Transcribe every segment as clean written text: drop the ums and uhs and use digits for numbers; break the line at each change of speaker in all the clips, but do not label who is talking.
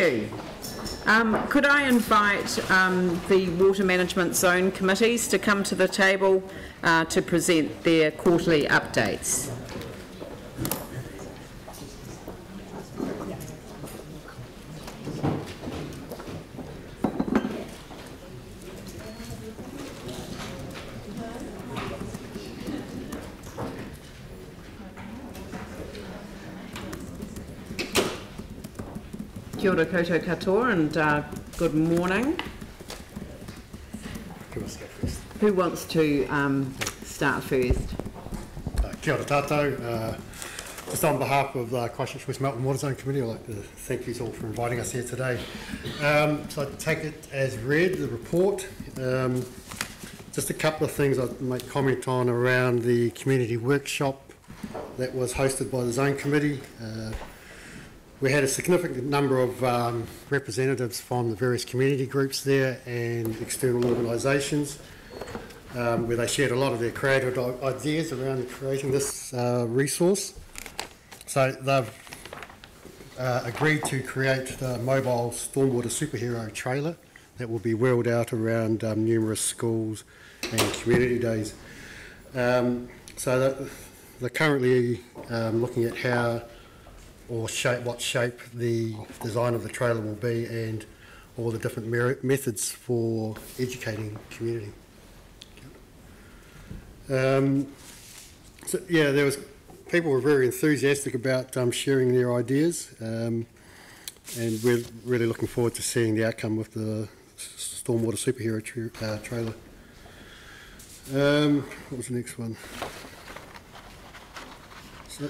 you. Could I invite the Water Management Zone committees to come to the table to present their quarterly updates? Kia ora koutou katoa and good morning. Who wants to start first?
Kia ora tātou. Just on behalf of the Christchurch West Melton Water Zone Committee, I'd like to thank you all for inviting us here today. So I take it as read, the report. Just a couple of things I'd make comment on around the community workshop that was hosted by the Zone Committee. We had a significant number of representatives from the various community groups there and external organisations, where they shared a lot of their creative ideas around creating this resource. So they've agreed to create the mobile stormwater superhero trailer that will be wheeled out around numerous schools and community days. So they're currently looking at how or what shape the design of the trailer will be and all the different methods for educating community. So yeah, people were very enthusiastic about sharing their ideas, and we're really looking forward to seeing the outcome with the stormwater superhero trailer. What was the next one?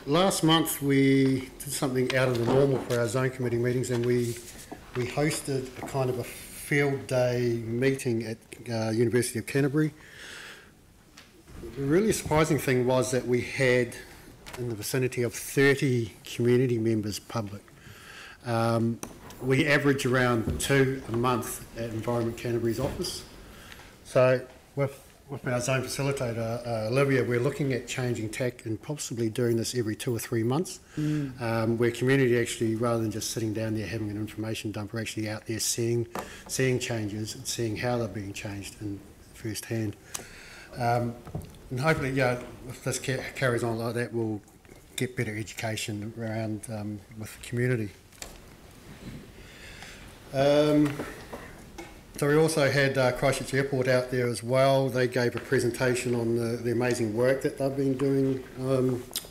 Last month we did something out of the normal for our zone committee meetings, and we hosted a kind of a field day meeting at University of Canterbury. The really surprising thing was that we had in the vicinity of 30 community members public. We average around 2 a month at Environment Canterbury's office. So with our zone facilitator, Olivia, we're looking at changing tack and possibly doing this every 2 or 3 months, where community actually, rather than just sitting down there having an information dump, are actually out there seeing changes and seeing how they're being changed in first hand. And hopefully, yeah, if this carries on like that, we'll get better education around with the community. So we also had Christchurch Airport out there as well. They gave a presentation on the amazing work that they've been doing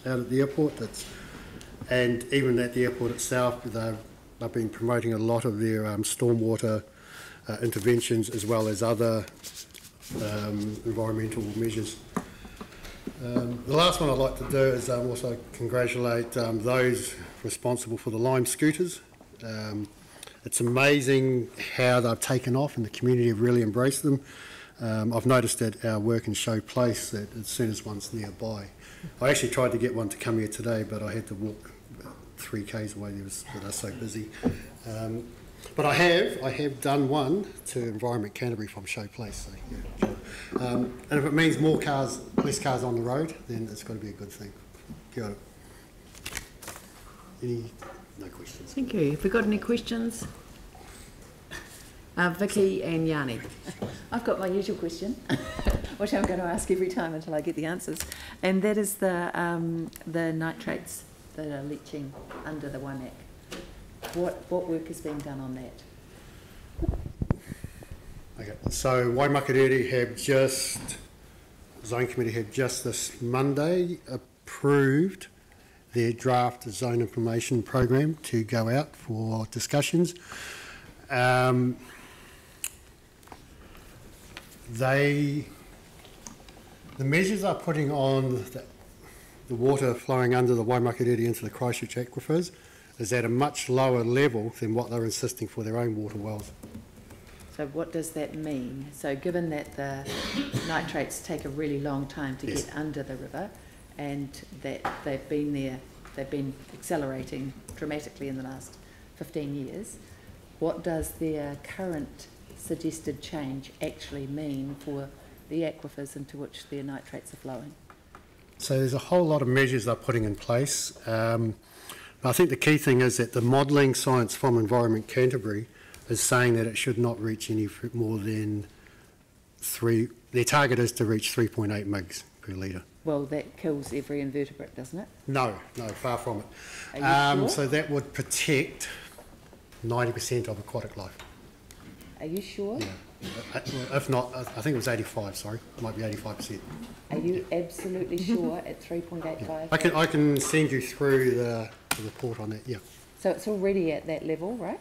out at the airport. And even at the airport itself, they've been promoting a lot of their stormwater interventions as well as other environmental measures. The last one I'd like to do is also congratulate those responsible for the Lime scooters. It's amazing how they've taken off and the community have really embraced them. I've noticed at our work and show place that as soon as one's nearby, I actually tried to get one to come here today, but I had to walk about 3 k's away. They're so busy. But I have done one to Environment Canterbury from show place. So, yeah. And if it means less cars on the road, then it's got to be a good thing. Kia ora. No questions.
Thank you. Have we got any questions? Vicky and Yanni.
I've got my usual question, which I'm going to ask every time until I get the answers, and that is the nitrates that are leaching under the Waimak. What work is being done on that?
Okay, so Waimakariri Zone Committee have just this Monday approved their draft zone information program to go out for discussions. The measures are putting on the water flowing under the Waimakariri into the Christchurch aquifers is at a much lower level than what they're insisting for their own water wells.
So what does that mean? So given that the nitrates take a really long time to get under the river, and that they've been accelerating dramatically in the last 15 years, what does their current suggested change actually mean for the aquifers into which their nitrates are flowing?
So there's a whole lot of measures they're putting in place. I think the key thing is that the modelling science from Environment Canterbury is saying that it should not reach any more than their target is to reach 3.8 mgs per litre.
Well, that kills every invertebrate, doesn't it?
No, far from it.
Are you sure?
So that would protect 90% of aquatic life.
Are you sure?
Yeah. If not, I think it was 85, sorry. It might be 85%.
Are you absolutely sure at 3.85?
I can send you through the report on that, yeah.
So it's already at that level, right?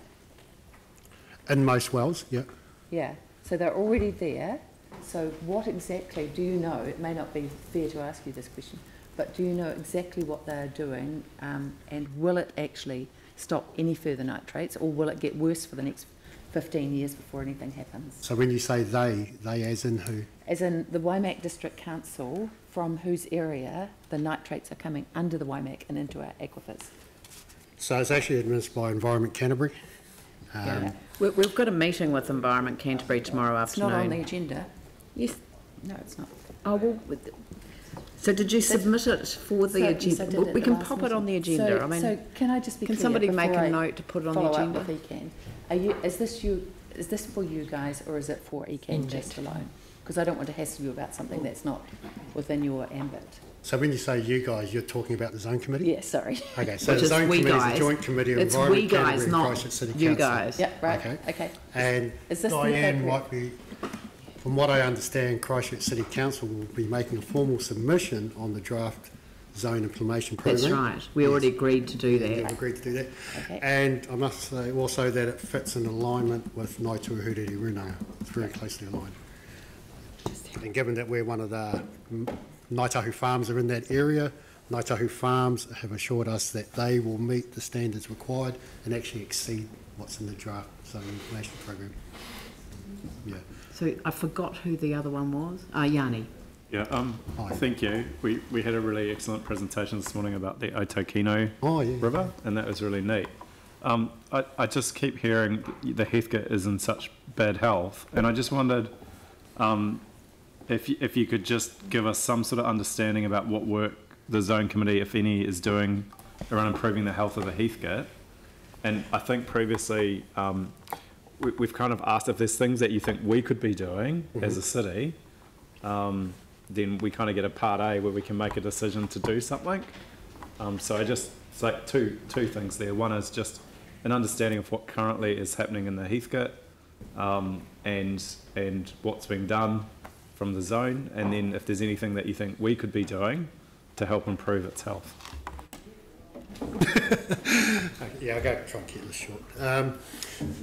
In most wells, yeah.
Yeah. So they're already there. So what exactly do you know? It may not be fair to ask you this question, but do you know exactly what they're doing, and will it actually stop any further nitrates, or will it get worse for the next 15 years before anything happens?
So when you say they as in who?
As in the Waimak District Council, from whose area the nitrates are coming under the Waimak and into our aquifers.
So it's actually administered by Environment Canterbury.
Yeah.
We've got a meeting with Environment Canterbury tomorrow
It's
afternoon.
not on the agenda.
Yes.
No, it's not.
Oh, well, so did you submit it for the
Yes, I
agenda?
did at
We
the
can
last
pop it
meeting.
on the agenda.
So,
I mean,
so can I just be
can
clear
somebody make
before
a
I
note to put it on the
follow up
agenda?
with ECAN? Is this for you guys, or is it for ECAN just alone? Because I don't want to hassle you about something that's not within your ambit.
So when you say you guys, you're talking about the zone committee?
Yeah, sorry.
Okay, so
Which
the
is
zone
we
committee is
guys.
a joint committee of
It's
Environment
we guys,
Canterbury and
not
Christchurch City
you
Council.
guys.
Yeah, right. Okay.
And
Is this the
Diane
appropriate-
might be, from what I understand, Christchurch City Council will be making a formal submission on the draft zone implementation program.
That's right. We already agreed to do
We've
that.
agreed to do that.
Okay.
And I must say also that it fits in alignment with Ngāi Tuahuriri Runanga. It's very closely aligned. And given that we're one of the Ngāi Tahu farms are in that area, Ngāi Tahu farms have assured us that they will meet the standards required and actually exceed what's in the draft zone information program. Yeah.
So I forgot who the other one was. Yanni.
Yeah,
Hi.
thank you. We had a really excellent presentation this morning about the Otokino
Oh, yeah.
River, and that was really neat. I just keep hearing the Heathcote is in such bad health, and I just wondered if you could just give us some sort of understanding about what work the zone committee, if any, is doing around improving the health of the Heathcote. And I think previously we've kind of asked if there's things that you think we could be doing as a city. Then we kind of get a part A where we can make a decision to do something. So I just, it's like two things there. One is just an understanding of what currently is happening in the Heathcote, and what's being done from the zone, and then if there's anything that you think we could be doing to help improve its health.
Yeah, I'll go try and keep this short.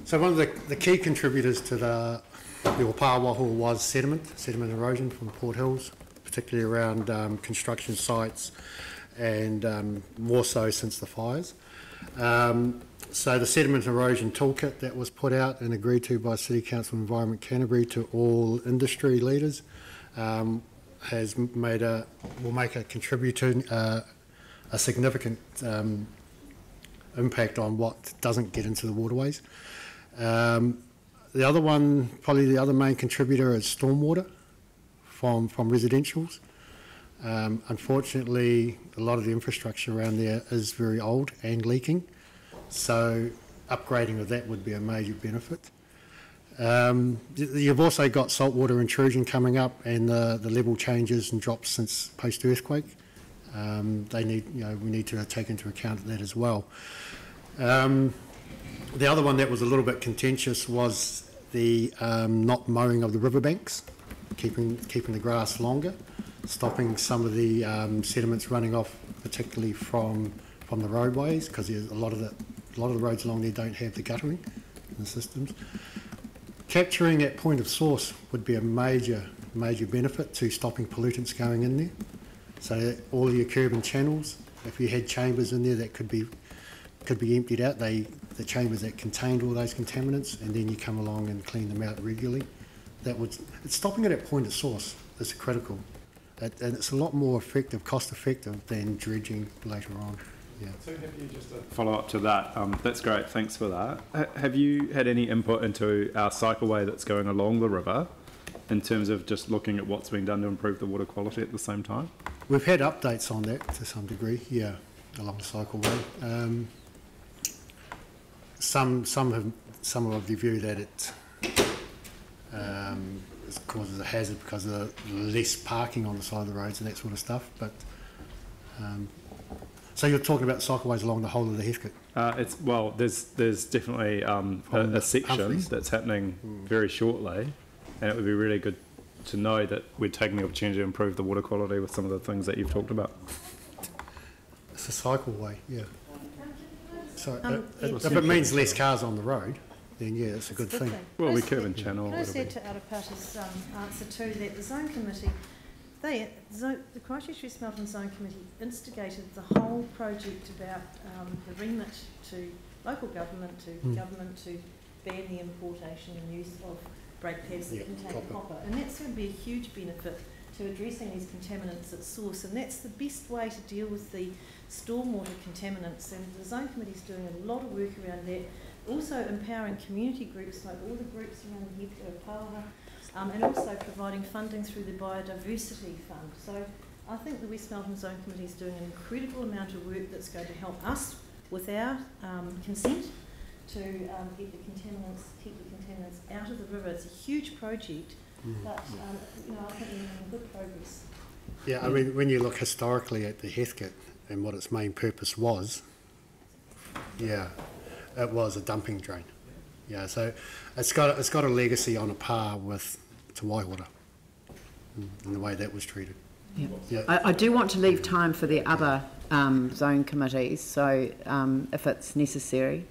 So one of the key contributors to the Opawaho was sediment erosion from Port Hills, particularly around construction sites, and more so since the fires. So the sediment erosion toolkit that was put out and agreed to by City Council Environment Canterbury to all industry leaders has made will make a contributing a significant impact on what doesn't get into the waterways. The other one, probably the other main contributor, is stormwater from residentials. Unfortunately, a lot of the infrastructure around there is very old and leaking, so upgrading of that would be a major benefit. You've also got saltwater intrusion coming up, and the level changes and drops since post-earthquake. We need to take into account that as well. The other one that was a little bit contentious was the not mowing of the riverbanks, keeping the grass longer, stopping some of the sediments running off, particularly from the roadways, because a lot of the roads along there don't have the guttering in the systems. Capturing at point of source would be a major benefit to stopping pollutants going in there. So all of your curb and channels, if you had chambers in there that could be emptied out, the chambers that contained all those contaminants, and then you come along and clean them out regularly. It's stopping it at point of source is critical, and it's a lot more effective, cost effective than dredging later on. Yeah.
So have you just follow up to that? That's great, thanks for that. Have you had any input into our cycleway that's going along the river in terms of just looking at what's being done to improve the water quality at the same time?
We've had updates on that to some degree, yeah. along the cycleway. Some are of the view that it causes a hazard because of less parking on the side of the roads and that sort of stuff. But so you're talking about cycleways along the whole of the Heathcote?
There's definitely a section
Humphreys?
that's happening very shortly, and it would be really good to know that we're taking the opportunity to improve the water quality with some of the things that you've talked about.
It's a cycleway, yeah. So if it means less cars on the road, then yeah, it's a good thing.
Well, we curve and channel.
Can I say to Aotearoa's answer too that the zone committee, the Christchurch West Melton Zone Committee instigated the whole project about the remit to local government, to government to ban the importation and use of brake pads that contain copper. And that's going to be a huge benefit to addressing these contaminants at source, and that's the best way to deal with the stormwater contaminants, and the Zone Committee is doing a lot of work around that, also empowering community groups like all the groups around the Heathcote Paoha, and also providing funding through the Biodiversity Fund. So I think the West Melton Zone Committee is doing an incredible amount of work that's going to help us with our consent to keep the contaminants out of the river. It's a huge project, but I think we're making good progress.
Yeah, I mean, when you look historically at the Heathcote and what its main purpose was, yeah, it was a dumping drain. Yeah, so it's got a legacy on a par with Te Waiora in the way that was treated.
Yep.
Yeah.
I do want to leave time for the other zone committees, so if it's necessary.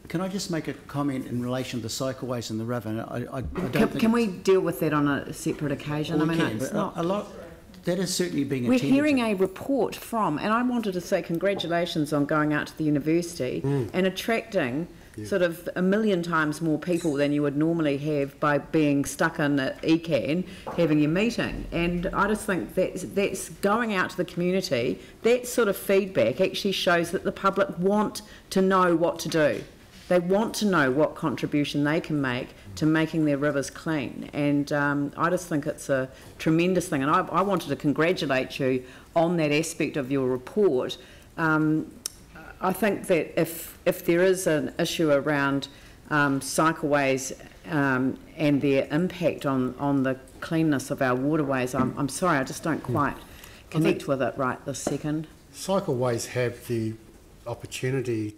Can I just make a comment in relation to the cycleways in the river? I don't think
Can we deal with that on a separate occasion?
Well,
I
we
mean,
can,
it's
but
not.
a lot. That is certainly being
We're
attended
hearing
to.
a report from, and I wanted to say congratulations on going out to the university and attracting sort of 1 million times more people than you would normally have by being stuck in at ECAN having your meeting. And I just think that's going out to the community. That sort of feedback actually shows that the public want to know what to do. They want to know what contribution they can make to making their rivers clean, and I just think it's a tremendous thing, and I wanted to congratulate you on that aspect of your report. I think that if there is an issue around cycleways and their impact on the cleanness of our waterways, I'm sorry, I just don't quite connect with it right this second.
Cycleways have the opportunity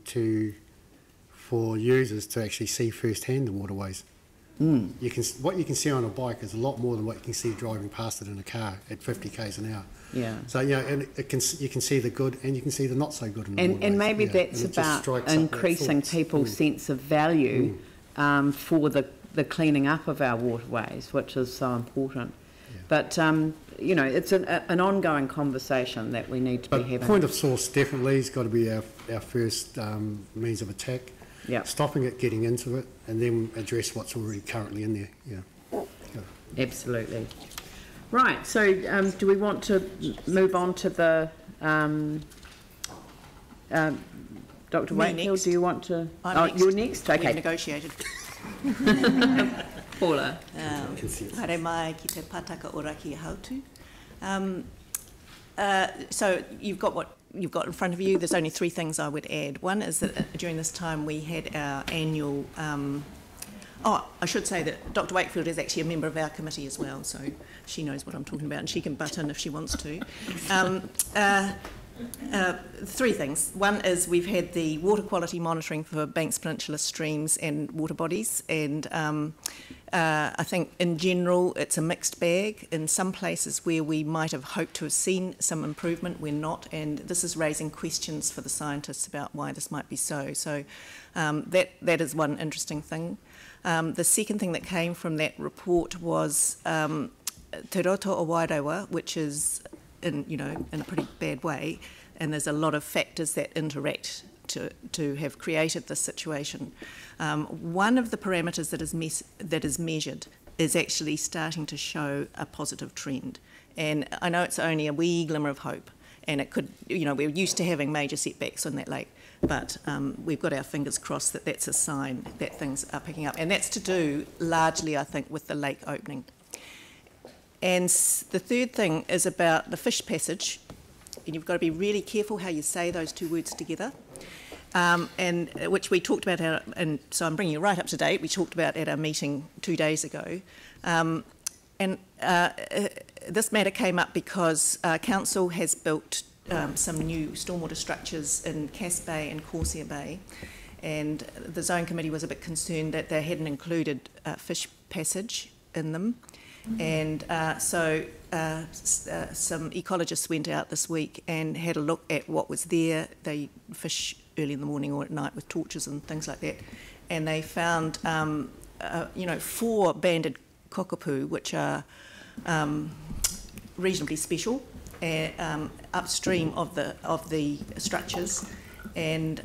for users to actually see firsthand the waterways. What you can see on a bike is a lot more than what you can see driving past it in a car at 50 k's an hour.
Yeah.
So and you can see the good and you can see the not so good in the waterways.
And maybe
yeah.
that's
and about
increasing people's sense of value for the cleaning up of our waterways, which is so important. Yeah. But it's an ongoing conversation that we need to be having.
Point of source definitely has got to be our first means of attack.
Yeah.
Stopping it, getting into it, and then address what's already currently in there. Yeah.
Absolutely. Right. So, do we want to move on to the Dr. Wakefield?
Next.
Do you want to?
I'm next.
You're next. Okay.
We've negotiated.
Paula.
Haere mai ki te pataka o raki hautu. So you've got what you've got in front of you. There's only 3 things I would add. One is that during this time we had our annual... I should say that Dr. Wakefield is actually a member of our committee as well, so she knows what I'm talking about and she can butt in if she wants to. 3 things. One is we've had the water quality monitoring for Banks Peninsula streams and water bodies, and I think in general it's a mixed bag. In some places where we might have hoped to have seen some improvement, we're not, and this is raising questions for the scientists about why this might be so. So that is one interesting thing. The second thing that came from that report was Te Roto o Wairewa, which is in a pretty bad way, and there's a lot of factors that interact to have created this situation. One of the parameters that is measured is actually starting to show a positive trend, and I know it's only a wee glimmer of hope, and it could, we're used to having major setbacks on that lake, but we've got our fingers crossed that that's a sign that things are picking up, and that's to do largely, I think, with the lake opening. And the third thing is about the fish passage, and you've got to be really careful how you say those two words together. And which we talked about, and so I'm bringing you right up to date, we talked about at our meeting 2 days ago. This matter came up because Council has built some new stormwater structures in Cass Bay and Corsair Bay, and the Zone Committee was a bit concerned that they hadn't included fish passage in them. And so some ecologists went out this week and had a look at what was there. They fish early in the morning or at night with torches and things like that, and they found 4 banded cockapoo, which are reasonably special, upstream of the structures. And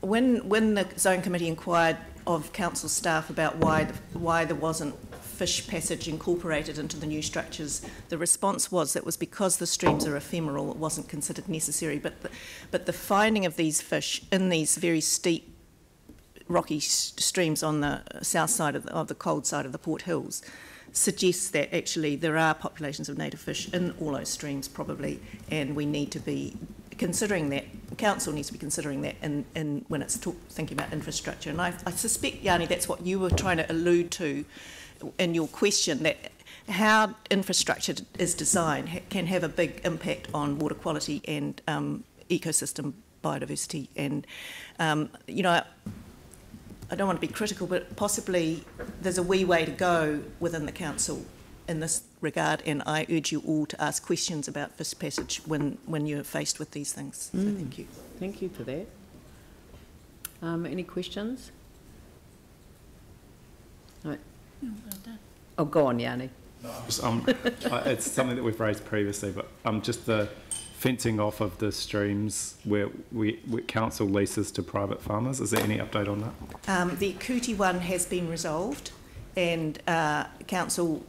when the Zone Committee inquired of Council staff about why there wasn't fish passage incorporated into the new structures, the response was that it was because the streams are ephemeral, it wasn't considered necessary. But the finding of these fish in these very steep rocky streams on the south side of the cold side of the Port Hills suggests that actually there are populations of native fish in all those streams probably, and we need to be considering that. Council needs to be considering that in when it's thinking about infrastructure. And I suspect, Yanni, that's what you were trying to allude to in your question, that how infrastructure is designed can have a big impact on water quality and ecosystem biodiversity. And I don't want to be critical, but possibly there's a wee way to go within the Council in this regard, and I urge you all to ask questions about fish passage when you're faced with these things. So thank you.
Thank you for that. Any questions? No. Oh, go on, Yanni.
It's something that we've raised previously, but just the fencing off of the streams where Council leases to private farmers. Is there any update on that?
The Cootie one has been resolved, and Council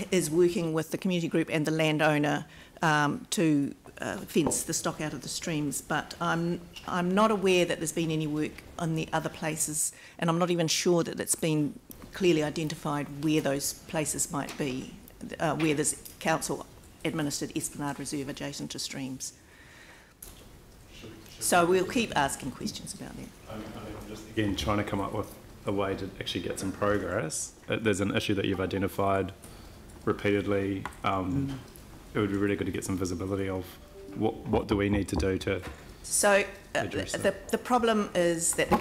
is working with the community group and the landowner to fence the stock out of the streams. But I'm not aware that there's been any work on the other places, and I'm not even sure that it's been clearly identified where those places might be, where there's Council administered Esplanade Reserve adjacent to streams. So we'll keep asking questions about that.
I'm just again trying to come up with a way to actually get some progress. There's an issue that you've identified repeatedly. It would be really good to get some visibility of what do we need to do to address that. The problem is that the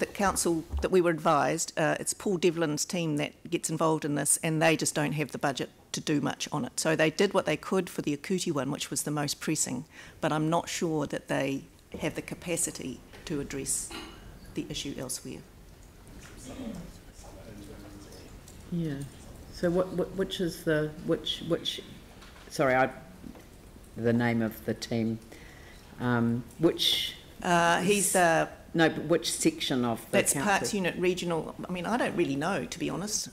council that we were advised, it's Paul Devlin's team that gets involved in this, and they just don't have the budget to do much on it. So they did what they could for the Akuti one, which was the most pressing, but I'm not sure that they have the capacity to address the issue elsewhere.
Yeah. So which is the sorry, the name of the team.
He's the
no, but which section of the
that's
council?
Parks Unit Regional. I mean, I don't really know, to be honest.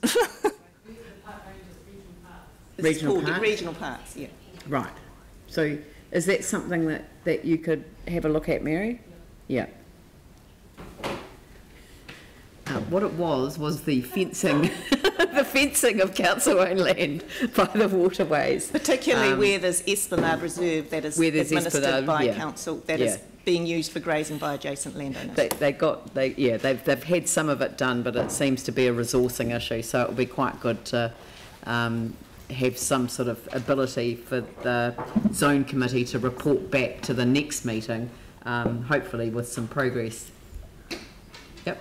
Regional Parks, yeah. Right.
So is that something that you could have a look at, Mary? Yeah. What it was the fencing, the fencing of council-owned land by the waterways.
Particularly where there's Esplanade Reserve that is administered by council, that is being used for grazing by adjacent landowners.
They've had some of it done, but it seems to be a resourcing issue, so it would be quite good to have some sort of ability for the Zone Committee to report back to the next meeting, hopefully with some progress. Yep.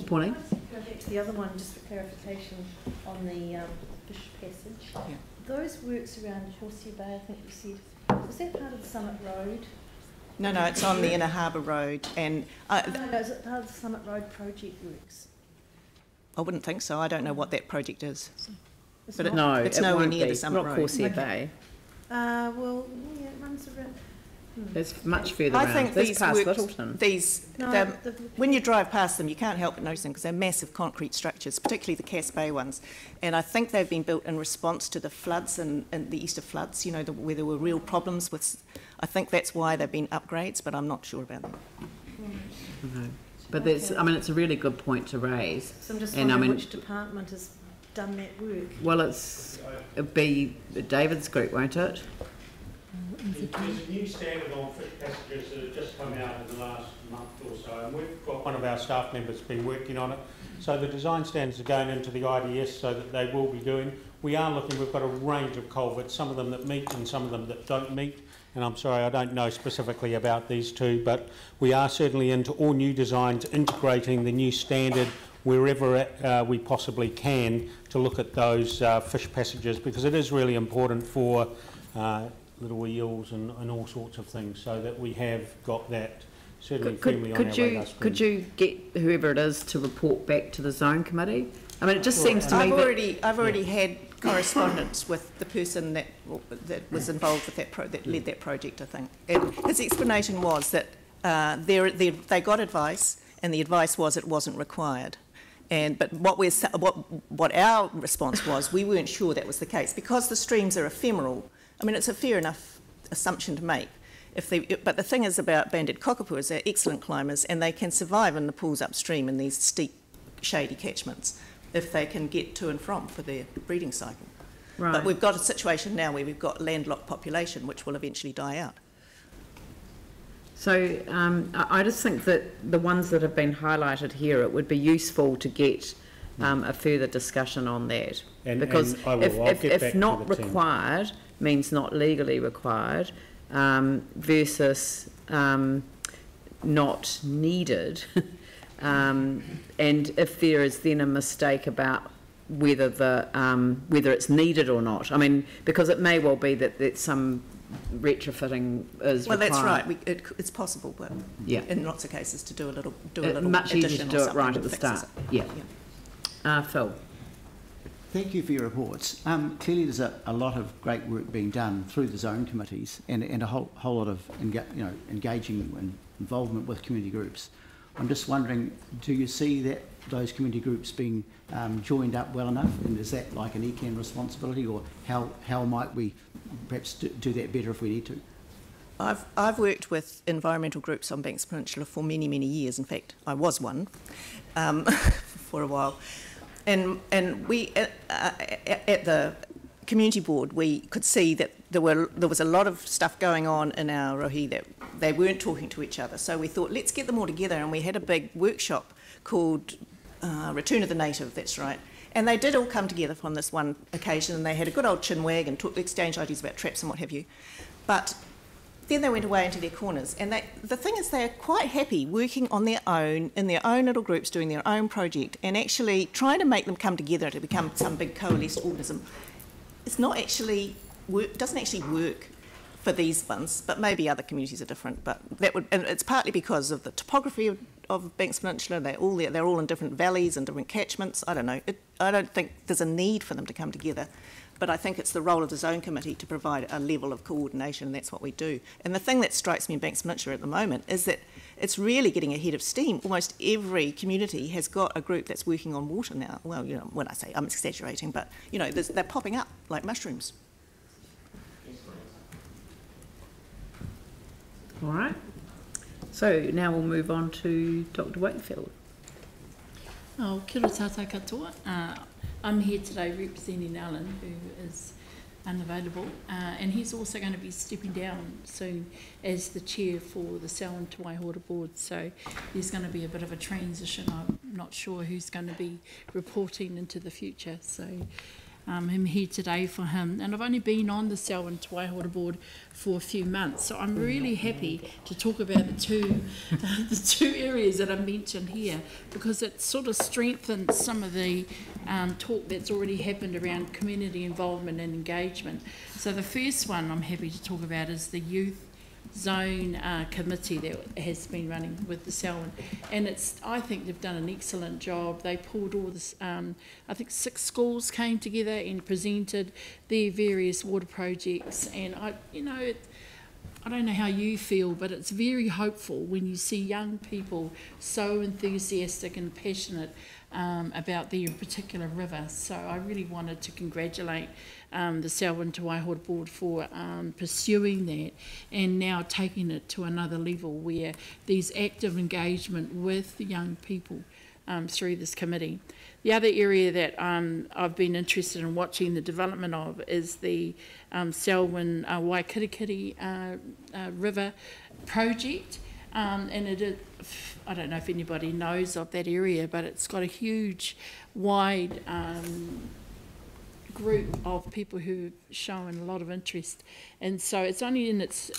Pauline?
Go back to the other one just for clarification on the fish passage.
Yeah.
Those works around Corsair Bay, I think you said, was that part of the Summit Road?
No, it's on the Inner Harbour Road, and
no, is it part of the Summit Road project works?
I wouldn't think so. I don't know what that project is.
It's
But
not?
it's nowhere near the Summit Road.
Not Corsair Bay.
Well, yeah, it runs around.
It's much further
I
around.
think
That's
these
past
works,
Littleton.
when you drive past them, you can't help but notice them because they're massive concrete structures, particularly the Cass Bay ones. And I think they've been built in response to the floods and the Easter floods, where there were real problems with. I think that's why they've been upgrades, but I'm not sure about that.
Okay. But it's a really good point to raise.
So I'm just wondering which department has done that work.
Well, it'll be David's group, won't it?
There's a new standard on fish passages that have just come out in the last month or so, and we've got one of our staff members been working on it. So the design standards are going into the IDS so that they will be doing. We are looking, we've got a range of culverts, some of them that meet and some of them that don't meet. And I'm sorry, I don't know specifically about these two, but we are certainly into all new designs, integrating the new standard wherever we possibly can to look at those fish passages, because it is really important for little eels and all sorts of things, so that we have got that certainly firmly on our radar screen.
Could you get whoever it is to report back to the zone committee? I mean, it just seems to me
I've already had correspondence with the person that was involved with that led that project, I think. And his explanation was that they got advice, and the advice was it wasn't required. But what our response was, we weren't sure that was the case, because the streams are ephemeral. I mean, it's a fair enough assumption to make. But the thing is about banded cockapoo, they're excellent climbers, and they can survive in the pools upstream in these steep, shady catchments if they can get to and from for their breeding cycle.
Right.
But we've got a situation now where we've got landlocked population, which will eventually die out.
So I just think that the ones that have been highlighted here, it would be useful to get a further discussion on that. Because if not required means not legally required, versus not needed, and if there is then a mistake about whether it's needed or not. I mean, because it may well be that some retrofitting is required.
That's right. It's possible, but
yeah,
in lots of cases to do a little
much easier to do it right at the start. Yeah. Phil.
Thank you for your reports. Clearly there's a lot of great work being done through the zone committees and a whole lot of engaging and involvement with community groups. I'm just wondering, do you see that those community groups being joined up well enough, and is that like an ECAN responsibility, or how might we perhaps do that better if we need to?
I've worked with environmental groups on Banks Peninsula for many, many years. In fact, I was one for a while. And we, at the community board, we could see that there was a lot of stuff going on in our rohi that they weren't talking to each other. So we thought, let's get them all together, and we had a big workshop called Return of the Native, that's right. And they did all come together on this one occasion, and they had a good old chinwag and exchanged ideas about traps and what have you. But then they went away into their corners, and the thing is, they're quite happy working on their own, in their own little groups, doing their own project, and actually trying to make them come together to become some big coalesced organism. It's not actually doesn't actually work for these ones, but maybe other communities are different. But and it's partly because of the topography of Banks Peninsula. They're all in different valleys and different catchments. I don't know. I don't think there's a need for them to come together. But I think it's the role of the zone committee to provide a level of coordination, and that's what we do. And the thing that strikes me in Banks Peninsula at the moment is that it's really getting ahead of steam. Almost every community has got a group that's working on water now. Well, when I say I'm exaggerating, but they're popping up like mushrooms.
All right. So now we'll move on to Dr. Wakefield.
Oh, kia ora tātou katoa. I'm here today representing Alan, who is unavailable, and he's also going to be stepping down soon as the chair for the Selwyn to Waihora board. So there's going to be a bit of a transition. I'm not sure who's going to be reporting into the future. So I'm here today for him, and I've only been on the Selwyn to Waihora board for a few months, so I'm really happy to talk about the two areas that I mentioned here, because it sort of strengthens some of the talk that's already happened around community involvement and engagement. So the first one I'm happy to talk about is the youth zone committee that has been running with the Selwyn, and I think they've done an excellent job. They pulled all this, I think 6 schools came together and presented their various water projects, and I don't know how you feel, but it's very hopeful when you see young people so enthusiastic and passionate about their particular river. So I really wanted to congratulate the Selwyn to Waihora board for pursuing that and now taking it to another level where there's active engagement with the young people through this committee. The other area that I've been interested in watching the development of is the Selwyn Waikirikiri River project. And it is, I don't know if anybody knows of that area, but it's got a huge, wide group of people who've shown a lot of interest. And so it's only in its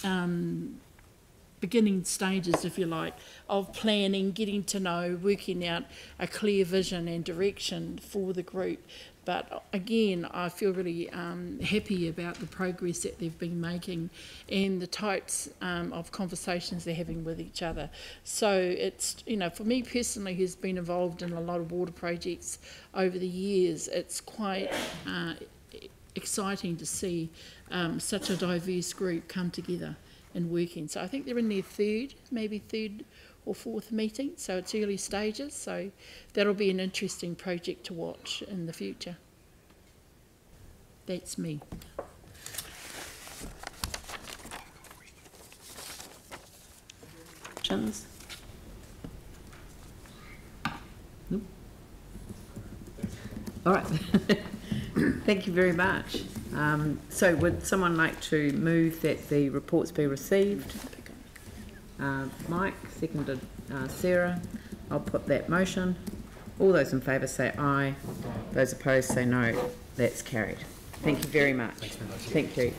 beginning stages, if you like, of planning, getting to know, working out a clear vision and direction for the group. But again, I feel really happy about the progress that they've been making and the types of conversations they're having with each other. So it's, you know, for me personally, who's been involved in a lot of water projects over the years, it's quite exciting to see such a diverse group come together and working. So I think they're in their third or fourth meeting, so it's early stages, so that'll be an interesting project to watch in the future. That's me.
Questions? Nope. All right. Thank you very much. So would someone like to move that the reports be received? Mike, seconded Sarah. I'll put that motion. All those in favour say aye. Those opposed say no. That's carried. Thank you very much. Thank you.